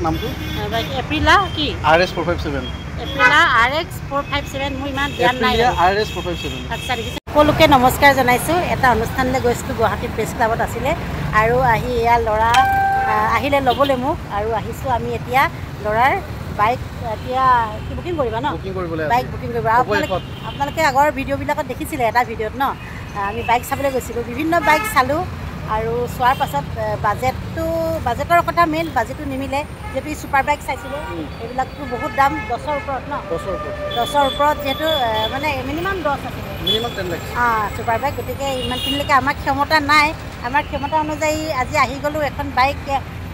নামটো বাইক এপ্ৰিলা কি RS 457 এপ্ৰিলা RX 457 মোৰ ইমান ধ্যান নাই RS 457 আচ্ছা দেখিছে সকলোকে নমস্কাৰ জনাইছোঁ এটা অনুষ্ঠানলৈ গৈছিলোঁ গুৱাহাটী প্ৰেছ ক্লাবত আছিলে আৰু আহি এয়া ল'ৰা আহিলে ল'বলৈ মোক আৰু আহিছোঁ আমি এতিয়া ল'ৰাৰ বাইক এতিয়া বুকিং কৰিবা ন বাইক বুকিং কৰিব আপোনালোকে আগৰ ভিডিঅ'বিলাকত দেখিছিলে এটা ভিডিঅ'ত ন আমি বাইক চাবলৈ গৈছিলোঁ বিভিন্ন বাইক চালোঁ আৰু চোৱাৰ পাছত বাজেটৰ কথা মেইন বাজেটটো নিমিলে যিহেতু ছুপাৰ বাইক চাইছিলোঁ এইবিলাকতো বহুত দাম 10ৰ ওপৰত ন 10ৰ ওপৰত যিহেতু মানে মিনিমাম 10 আছিলে মিনিমাম 10 লাখ ছুপাৰ বাইক গতিকে ইমানখিনিলৈকে আমাৰ ক্ষমতা নাই আমাৰ ক্ষমতা অনুযায়ী আজি আহি গ'লোঁ এখন বাইক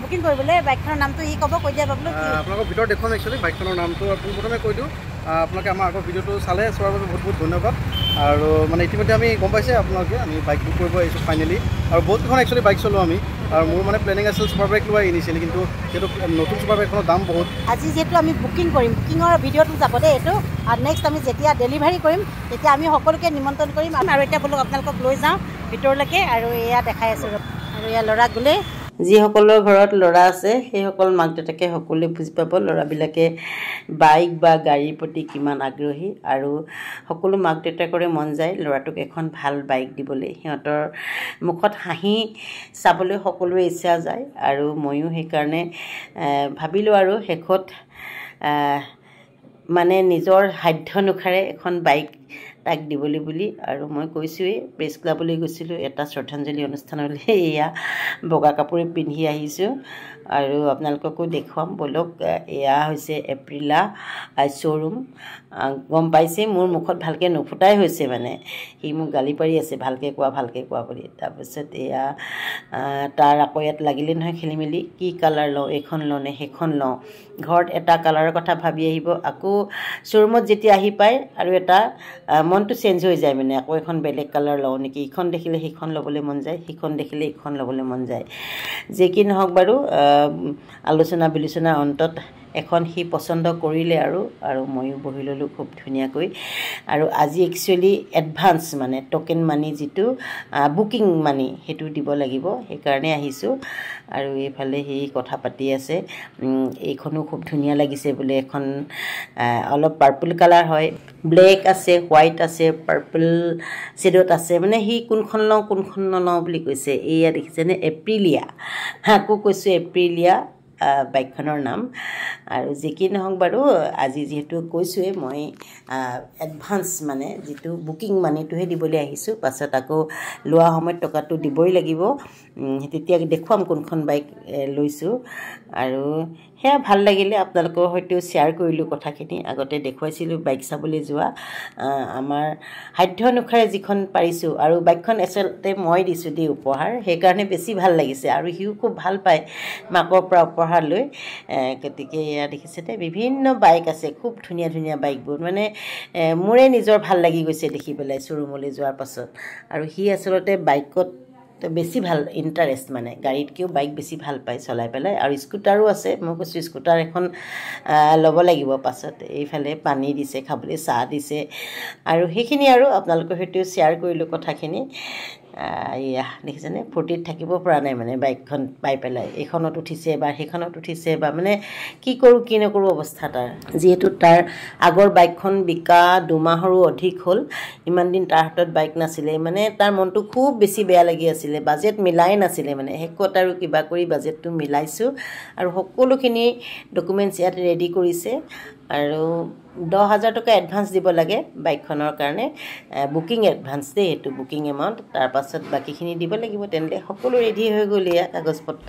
বুকিং কৰিবলৈ বাইকখনৰ নামটো ই ক'ব কৈ দিয়া বাবলু আপোনালোকৰ ভিতৰত দেখুৱাম একচুৱেলি বাইকখনৰ নামটো পোনপ্ৰথমে কৈ দিওঁ আপোনালোকে আমাৰ আগৰ ভিডিঅ'টো চালে চোৱাৰ বাবে বহুত বহুত ধন্যবাদ আৰু মানে ইতিমধ্যে আমি গম পাইছে আপোনালোকে আমি বাইক বুক কৰিব আহিছোঁ ফাইনেলি আৰু বহুতকেইখন একচুৱেলি বাইক চলোঁ আমি আৰু মোৰ মানে প্লেনিং আছিল ছুপাৰ বাইক লোৱা ইনিচিয়েলি কিন্তু যিহেতু নতুন ছুপাৰ বাইকখনৰ দাম বহুত আজি যিহেতু আমি বুকিং কৰিম বুকিঙৰ ভিডিঅ'টো যাব দেই এইটো আৰু নেক্সট আমি যেতিয়া ডেলিভাৰী কৰিম তেতিয়া আমি সকলোকে নিমন্ত্ৰণ কৰিম আৰু এতিয়া বোলো আপোনালোকক লৈ যাওঁ ভিতৰলৈকে আৰু এয়া দেখাই আছোঁ আৰু এয়া ল'ৰাক গ'লে যিসকলৰ ঘৰত ল'ৰা আছে সেইসকল মাক দেউতাকে সকলোৱে বুজি পাব ল'ৰাবিলাকে বাইক বা গাড়ীৰ প্ৰতি কিমান আগ্ৰহী আৰু সকলো মাক দেউতাকৰে মন যায় ল'ৰাটোক এখন ভাল বাইক দিবলৈ সিহঁতৰ মুখত হাঁহি চাবলৈ সকলোৰে ইচ্ছা যায় আৰু ময়ো সেইকাৰণে ভাবিলোঁ আৰু শেষত মানে নিজৰ সাধ্য অনুসাৰে এখন বাইক তাক দিবলৈ বুলি আৰু মই কৈছোঁৱেই প্ৰেছ ক্লাবলৈ গৈছিলোঁ এটা শ্ৰদ্ধাঞ্জলি অনুষ্ঠানলৈ এয়া বগা কাপোৰে পিন্ধি আহিছোঁ আৰু আপোনালোককো দেখুৱাম ব'লক এয়া হৈছে এপ্ৰিলা শ্ব'ৰুম গম পাইছে মোৰ মুখত ভালকৈ নুফুটাই হৈছে মানে সি মোক গালি পাৰি আছে ভালকৈ কোৱা বুলি তাৰপিছত এয়া তাৰ আকৌ ইয়াত লাগিলে নহয় খেলি মেলি কি কালাৰ লওঁ এইখন লওঁ নে সেইখন লওঁ ঘৰত এটা কালাৰৰ কথা ভাবি আহিব আকৌ শ্ব'ৰুমত যেতিয়া আহি পায় আৰু এটা মনটো চেঞ্জ হৈ যায় মানে আকৌ এখন বেলেগ কালাৰ লওঁ নেকি ইখন দেখিলে সেইখন ল'বলৈ মন যায় সিখন দেখিলে ইখন ল'বলৈ মন যায় যি কি নহওক বাৰু আলোচনা বিলোচনাৰ অন্তত এখন সি পচন্দ কৰিলে আৰু ময়ো বহি ল'লোঁ খুব ধুনীয়াকৈ আৰু আজি একচুৱেলি এডভান্স মানে টকেন মানি যিটো বুকিং মানি সেইটো দিব লাগিব সেইকাৰণে আহিছোঁ আৰু এইফালে সি কথা পাতি আছে এইখনো খুব ধুনীয়া লাগিছে বোলে এখন অলপ পাৰ্পল কালাৰ হয় ব্লেক আছে হোৱাইট আছে পাৰ্পল শ্বেডত আছে মানে সি কোনখন নলওঁ বুলি কৈছে এয়া দেখিছেনে এপ্ৰিলিয়া আকৌ কৈছোঁ এপ্ৰিলিয়া বাইকখনৰ নাম আৰু যি কি নহওক বাৰু আজি যিহেতু কৈছোঁৱেই মই এডভান্স মানে যিটো বুকিং মানিটোহে দিবলৈ আহিছোঁ পাছত আকৌ লোৱা সময়ত টকাটো দিবই লাগিব তেতিয়া দেখুৱাম কোনখন বাইক লৈছোঁ আৰু সেয়া ভাল লাগিলে আপোনালোকৰ সৈতেও শ্বেয়াৰ কৰিলোঁ কথাখিনি আগতে দেখুৱাইছিলোঁ বাইক চাবলৈ যোৱা আমাৰ সাধ্য অনুসাৰে যিখন পাৰিছোঁ আৰু বাইকখন আচলতে মই দিছোঁ দেই উপহাৰ সেইকাৰণে বেছি ভাল লাগিছে আৰু সিও খুব ভাল পায় মাকৰ পৰা উপহাৰ লৈ গতিকে এয়া দেখিছে বিভিন্ন বাইক আছে খুব ধুনীয়া ধুনীয়া বাইকবোৰ মানে মোৰে নিজৰ ভাল লাগি গৈছে দেখি পেলাই শ্ব'ৰুমলৈ যোৱাৰ পাছত আৰু সি আচলতে বাইকত বেছি ভাল ইণ্টাৰেষ্ট মানে গাড়ীতকৈও বাইক বেছি ভাল পায় চলাই পেলাই আৰু স্কুটাৰো আছে মই কৈছোঁ স্কুটাৰ এখন ল'ব লাগিব পাছত এইফালে পানী দিছে খাবলৈ চাহ দিছে আৰু সেইখিনি আৰু আপোনালোকৰ সৈতেও শ্বেয়াৰ কৰিলোঁ কথাখিনি এয়া দেখিছেনে ফূৰ্তিত থাকিব পৰা নাই মানে বাইকখন পাই পেলাই এইখনত উঠিছে বা সেইখনত উঠিছে বা মানে কি কৰোঁ কি নকৰোঁ অৱস্থা তাৰ যিহেতু তাৰ আগৰ বাইকখন বিকা 2 মাহৰো অধিক হ'ল ইমান দিন তাৰ হাতত বাইক নাছিলে মানে তাৰ মনটো খুব বেছি বেয়া লাগি আছিলে বাজেট মিলাই নাছিলে মানে শেষত আৰু কিবা কৰি বাজেটটো মিলাইছোঁ আৰু সকলোখিনি ডকুমেণ্টছ ইয়াত ৰেডি কৰিছে আৰু 10,000 টকা এডভান্স দিব লাগে বাইকখনৰ কাৰণে বুকিং এডভান্স দেই সেইটো বুকিং এমাউণ্ট তাৰপাছত বাকীখিনি দিব লাগিব তেনেকৈ সকলো ৰেডি হৈ গ'ল এয়া কাগজ পত্ৰ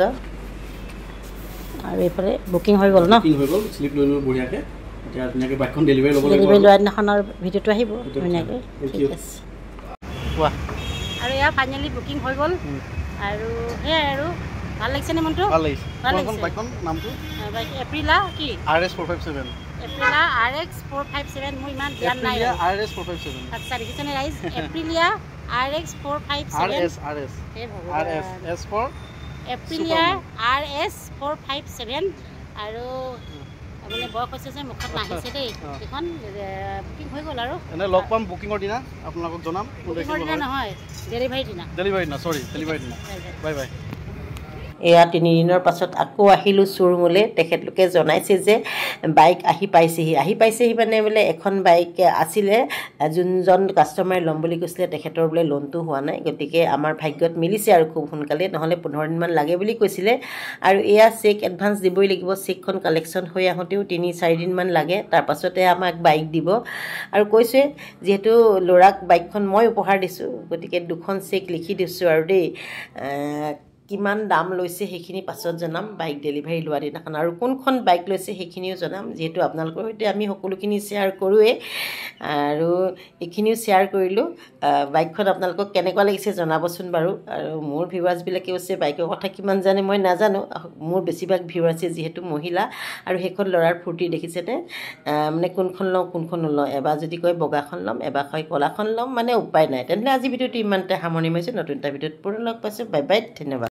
আৰু এইফালে বুকিং হৈ গ'ল ন শ্লিপ লৈ ল'লোঁ বঢ়িয়াকৈ এতিয়া ধুনীয়াকৈ বাইকখন ডেলিভাৰী লোৱাৰ দিনাখনৰ ভিডিঅ'টো আহিব ধুনীয়াকৈ ঠিক আছে কোৱা আৰু এয়া ফাইনেলি বুকিং হৈ গ'ল আৰু সেয়াই আৰু ভাল লাগিছেনে মনটো ভাল লাগিছে বাইকখন নামটো বাইক এপ্ৰিলা কি RS 457 এপ্ৰিলা RX 457 মোৰ ইমান ধ্যান নাই RS 457 আচ্ছা দেখিছেনে ৰাইজ Aprilia RX 457 RS S for Aprilia RS 457 আৰু মানে বয়স হৈছে যে মুখত নাহিছে দেই এইখন বুকিং হৈ গ'ল আৰু এনে লগ পাম বুকিঙৰ দিনা আপোনালোকক জনাম বুকিঙৰ দিনা নহয় ডেলিভাৰী দিনা সৰি ডেলিভাৰী দিনা বাই বাই এয়া 3 দিনৰ পাছত আকৌ আহিলোঁ শ্ব'ৰুমলৈ। তেখেতলোকে জনাইছে যে বাইক আহি পাইছেহি মানে বোলে এখন বাইক আছিলে, যোনজন কাষ্টমাৰে ল'ম বুলি কৈছিলে তেখেতৰ বোলে লোনটো হোৱা নাই, গতিকে আমাৰ ভাগ্যত মিলিছে আৰু খুব সোনকালে, নহ'লে 15 দিনমান লাগে বুলি কৈছিলে। আৰু এয়া চেক এডভান্স দিবই লাগিব, চেকখন কালেকশ্যন হৈ আহোঁতেও 3-4 দিনমান লাগে, তাৰপাছতে আমাক বাইক দিব। আৰু কৈছে যিহেতু ল'ৰাক বাইকখন মই উপহাৰ দিছোঁ, গতিকে 2খন চেক লিখি দিছোঁ আৰু দেই। কিমান দাম লৈছে সেইখিনি পাছত জনাম বাইক ডেলিভাৰী লোৱা দিনাখন, আৰু কোনখন বাইক লৈছে সেইখিনিও জনাম, যিহেতু আপোনালোকৰ সৈতে আমি সকলোখিনি শ্বেয়াৰ কৰোঁৱেই। আৰু এইখিনিও শ্বেয়াৰ কৰিলোঁ। বাইকখন আপোনালোকক কেনেকুৱা লাগিছে জনাবচোন বাৰু। আৰু মোৰ ভিউৱাৰ্ছবিলাকে কৈছে বাইকৰ কথা কিমান জানে মই নাজানো, মোৰ বেছিভাগ ভিউৱাৰ্ছে যিহেতু মহিলা। আৰু সেইখন ল'ৰাৰ ফূৰ্তি দেখিছেনে, মানে কোনখন নলওঁ, এবাৰ যদি কয় বগাখন ল'ম, এবাৰ কয় ক'লাখন ল'ম, মানে উপায় নাই। তেনেহ'লে আজি ভিডিঅ'টো ইমানতে সামৰণি মাৰিছোঁ। নতুন এটা ভিডিঅ'ত পুনৰ লগ পাইছোঁ। বাই বাই, ধন্যবাদ।